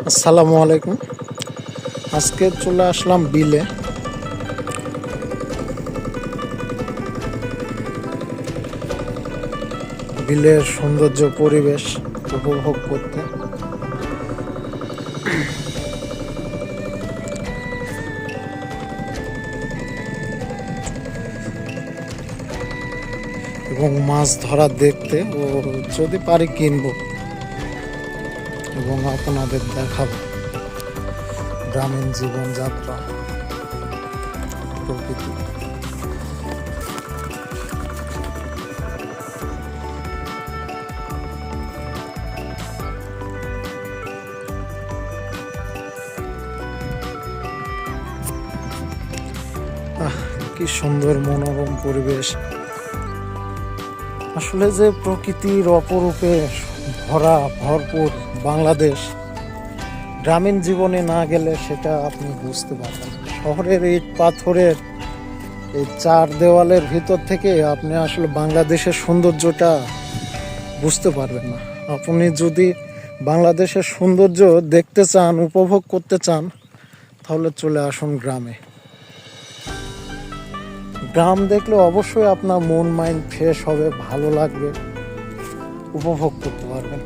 আসসালামু আলাইকুম। আজকে চলে আসলাম বিলে। বিলের সৌন্দর্য পরিবেশ উপভোগ করতে। এবং মাছ ধরা দেখতে ও যদি পারি কিনবো এবং আপনাদের দেখাবো গ্রামীণ জীবনযাত্রা, প্রকৃতি। কি সুন্দর মনোরম পরিবেশ। আসলে যে প্রকৃতির অপরূপে ভরপুর বাংলাদেশ, গ্রামীণ জীবনে না গেলে সেটা আপনি বুঝতে পারবেন। শহরের ইট পাথরের এই চার দেওয়ালের ভিতর থেকে আপনি আসলে বাংলাদেশের সৌন্দর্যটা বুঝতে পারবেন না। আপনি যদি বাংলাদেশের সৌন্দর্য দেখতে চান, উপভোগ করতে চান, তাহলে চলে আসুন গ্রামে। গ্রাম দেখলে অবশ্যই আপনার মন মাইন্ড ফ্রেশ হবে, ভালো লাগবে, উপভোগ করতে পারবেন।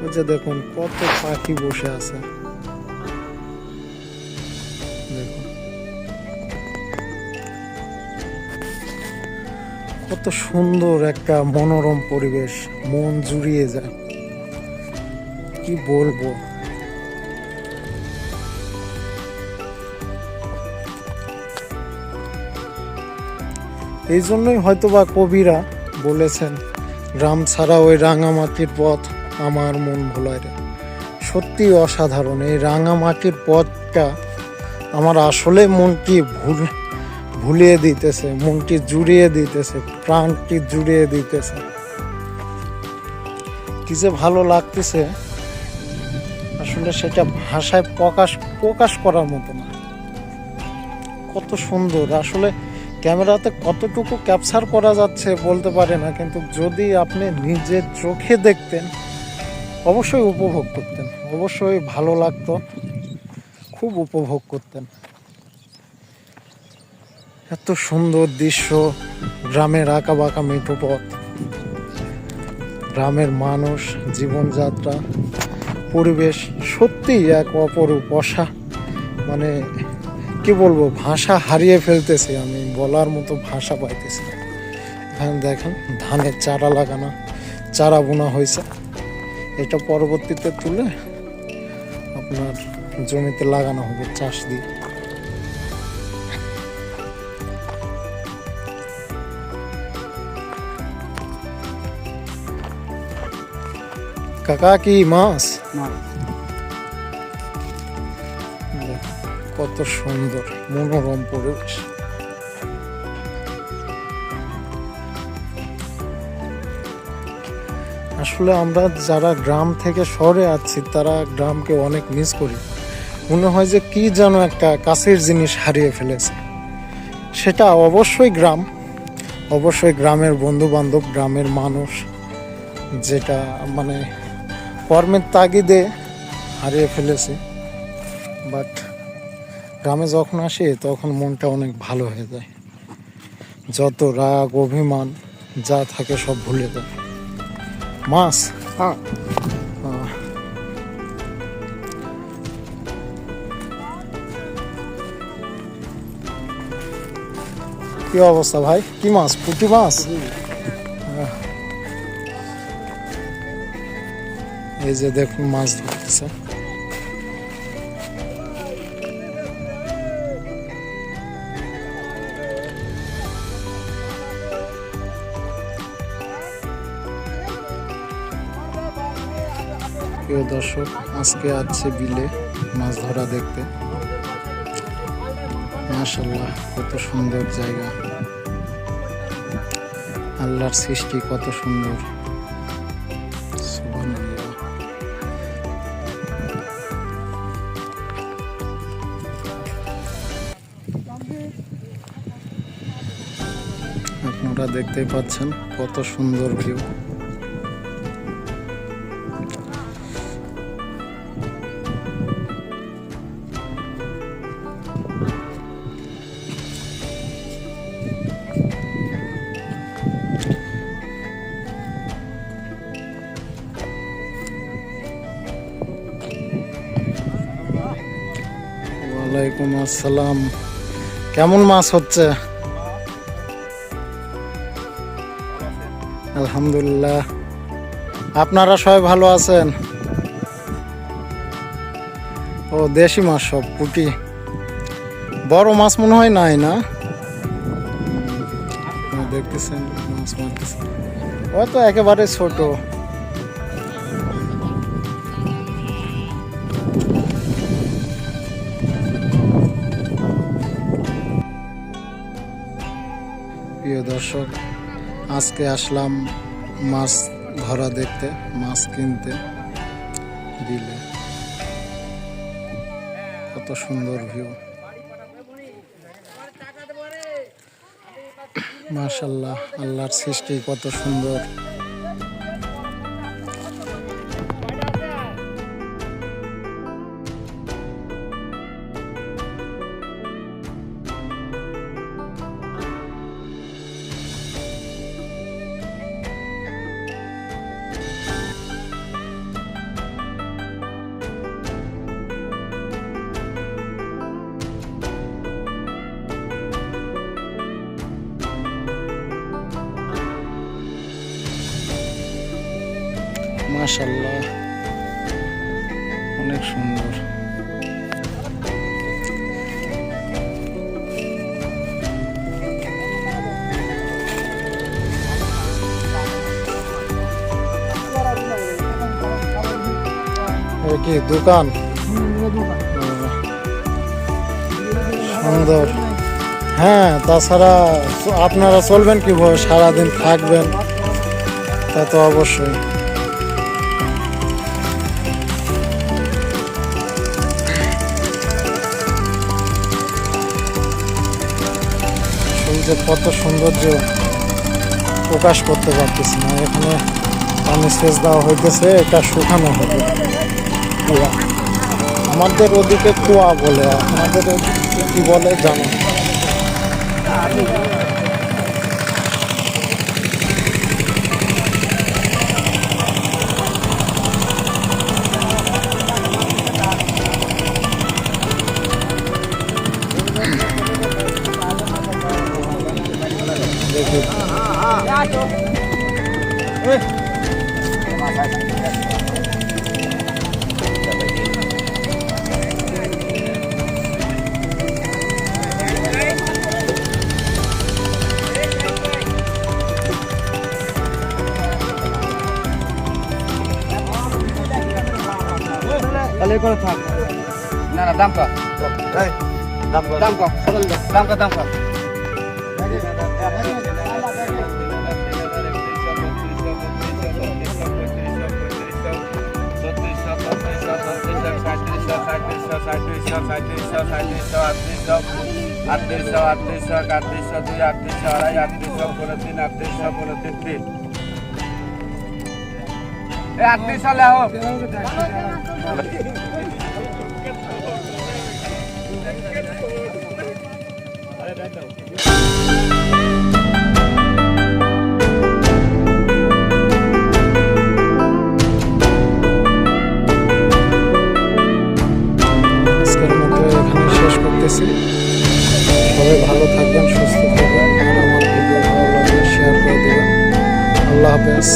ওই যে দেখুন কত পাখি বসে আছে, দেখুন কত সুন্দর একটা মনোরম পরিবেশ, মন জুড়িয়ে যায়। কি বলবো, এই জন্যই হয়তোবা কবিরা বলেছেন, গ্রাম ছাড়া ওই রাঙামাটির পথ আমার মন ভোলায় রে। সত্যি অসাধারণ। এই রাঙামাটির পথটা আমার আসলে মনটি ভুলিয়ে দিতেছে, মনটি জুড়িয়ে দিতেছে, প্রাণটি জুড়িয়ে দিতেছে। কি যে ভালো লাগতেছে, আসলে সেটা ভাষায় প্রকাশ করার মতো না। কত সুন্দর। আসলে ক্যামেরাতে কতটুকু ক্যাপচার করা যাচ্ছে বলতে পারে না, কিন্তু যদি আপনি নিজের চোখে দেখতেন অবশ্যই উপভোগ করতেন, অবশ্যই ভালো লাগতো, খুব উপভোগ করতেন। এত সুন্দর দৃশ্য, গ্রামের আঁকা বাঁকা মেঠো পথ, গ্রামের মানুষ, জীবনযাত্রা, পরিবেশ সত্যি এক অপরূপ। মানে কি বলবো, ভাষা হারিয়ে ফেলতেছি আমি, বলার মতো ভাষা পাইতেছি। এখানে দেখেন ধানের চারা লাগানো, চারা বোনা হয়েছে। এটা পরবর্তীতে তুলে আপনার জমিতে লাগানো হবে চাষ দিয়ে। কাকা কি মাছ, কত সুন্দর মনোরম পরিবেশ। আসলে আমরা যারা গ্রাম থেকে শহরে আছি তারা গ্রামকে অনেক মিস করি। মনে হয় যে কি যেন একটা কাছের জিনিস হারিয়ে ফেলেছে। সেটা অবশ্যই গ্রাম, অবশ্যই গ্রামের বন্ধু বান্ধব, গ্রামের মানুষ, যেটা মানে কর্মের তাগিদে হারিয়ে ফেলেছে। বাট গ্রামে যখন আসি তখন মনটা অনেক ভালো হয়ে যায়, যত রাগ অভিমান যা থাকে সব ভুলে যায়। মাছ, হ্যাঁ, কি অবস্থা ভাই? কি মাছ? পুঁটি মাছ? এই যে দেখুন মাছ ধরতেছে। প্রিয় দর্শক, আজকে আসছে বিলে মাছ ধরা দেখতে। মাশাআল্লাহ, কত সুন্দর জায়গা, আল্লাহর সৃষ্টি কত সুন্দর। সুবহানাল্লাহ। আপনারা দেখতেই পাচ্ছেন কত সুন্দর ভিউ। ওয়ালাইকুম আসসালাম। কেমন মাছ হচ্ছে? আলহামদুলিল্লাহ। আপনারা সবাই ভালো আছেন? ও দেশি মাছ সব, পুঁটি। বড় মাছ মনে হয় নাই না? দেখতেছেন মাছ মারতেছেন, ও তো একেবারে ছোট। প্রিয় দর্শক, আজকে আসলাম মাছ ধরা দেখতে, মাছ কিনতে বিলে। কত সুন্দর ভিউ, মাশাআল্লাহ। আল্লাহর সৃষ্টি কত সুন্দর। মাশাআল্লাহ, অনেক সুন্দর। কি দোকান? সুন্দর। হ্যাঁ, তাছাড়া আপনারা চলবেন কিভাবে? সারাদিন থাকবেন, তা তো অবশ্যই। সূর্যের কত সৌন্দর্য প্রকাশ করতে পারতেছি না। এখানে পানি সেচ দেওয়া হইতেছে, এটা শুকানো হবে। কুয়া, আমাদের ওদিকে কুয়া বলে, আমাদের ওদিকে কি বলে জানো? দেখি তাহলে করে থাক। না না, দাম কম, দাম কম, দাম কম, দাম কম, দাম কম। আজকের মতো এখানে শেষ করতেছি। সবাই ভালো থাকবেন, সুস্থ থাকবেন, আর আমার ভিডিও ভালো লাগলে শেয়ার করে দেবেন। আল্লাহ হাফেজ।